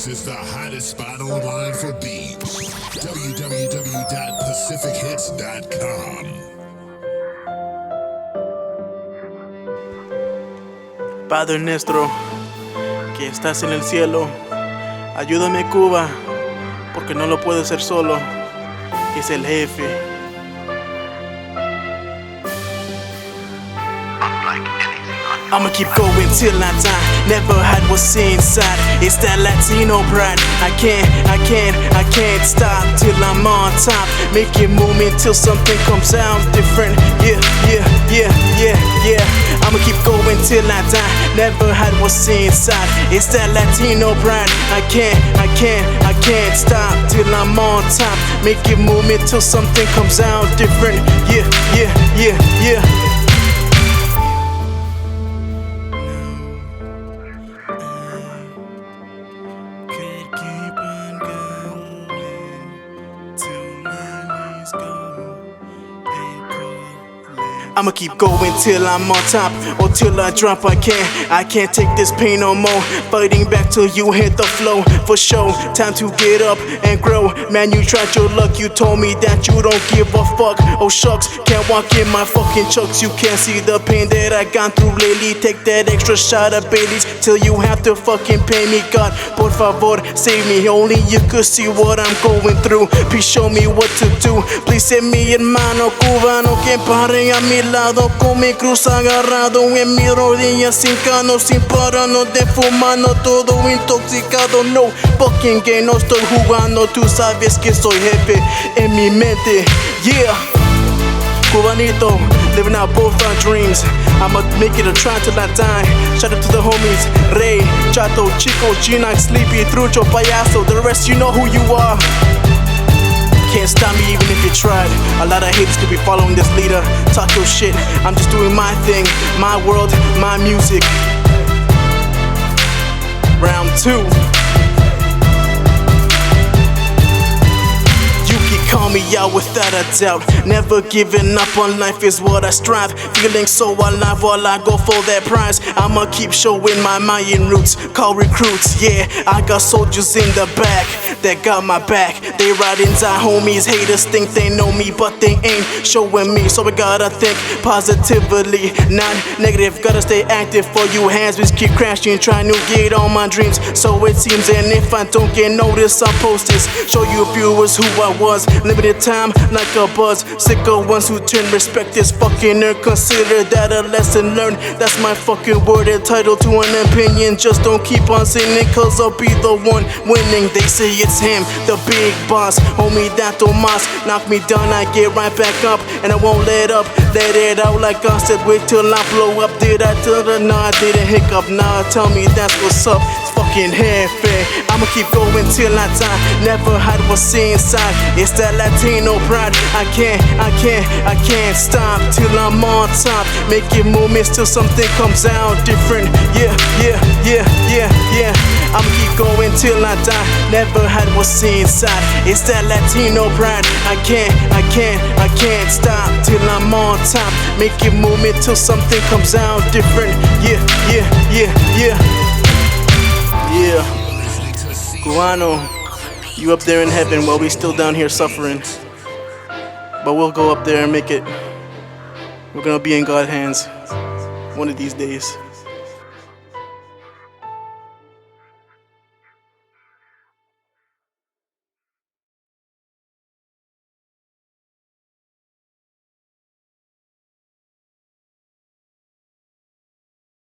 This is the hottest spot online for beats. www.pacifichits.com. Padre nuestro, que estás en el cielo, ayúdame Cuba, porque no lo puedo hacer solo, es el jefe. I'ma keep going till I die. Never hide what's inside. It's that Latino pride. I can't stop till I'm on top. Make it move me till something comes out different. Yeah. I'ma keep going till I die. Never hide what's inside. It's that Latino pride. I can't stop till I'm on top. Make it move me till something comes out different. Yeah. I'ma keep going till I'm on top, or till I drop. I can't take this pain no more. Fighting back till you hit the flow. For sure, time to get up and grow. Man, you tried your luck, you told me that you don't give a fuck. Oh shucks, can't walk in my fucking chucks. You can't see the pain that I gone through lately. Take that extra shot of Bailey's till you have to fucking pay me. God, por favor, save me. Only you could see what I'm going through. Please show me what to do. Please send me hermano cubano que pare a mi lado, con mi cruz agarrado en mi rodilla, sin cano, sin parano de fumando, todo intoxicado. No fucking game, no estoy jugando. Tú sabes que soy jefe en mi mente. Yeah, Cubanito, living out both our dreams. I'ma make it a try till I die. Shout out to the homies, Rey, Chato, Chico, Gina, Sleepy, Trucho, Payaso. The rest you know who you are. Can't stop me even if you tried. A lot of haters could be following this leader. Talk your shit, I'm just doing my thing. My world, my music. Round 2. Call me out without a doubt. Never giving up on life is what I strive. Feeling so alive while I go for that prize. I'ma keep showing my Mayan roots. Call recruits, yeah. I got soldiers in the back that got my back. They riding die homies. Haters think they know me, but they ain't showing me. So I gotta think positively, not negative. Gotta stay active for you hands which keep crashing, trying to get all my dreams. So it seems, and if I don't get noticed, I'll post this. Show you viewers who I was. Limited time like a buzz. Sick of ones who turn respect this fucking nerd. Consider that a lesson learned. That's my fucking word, entitled to an opinion. Just don't keep on saying it, cause I'll be the one winning. They say it's him, the big boss. Homie, that Tomas. Knock me down, I get right back up. And I won't let up, let it out like I said. Wait till I blow up. Did I tell her? Nah, I didn't hiccup. Nah, tell me that's what's up. It's fucking heavy. I'ma keep going till I die. Never hide what's inside. It's that Latino pride. I can't stop till I'm on top. Make it movements till something comes out different. Yeah. I'ma keep going till I die. Never hide what's inside. It's that Latino pride. I can't stop till I'm on top. Make it movement till something comes out different. Yeah. Cubano, you up there in heaven while we still down here suffering. But we'll go up there and make it. We're gonna be in God's hands one of these days.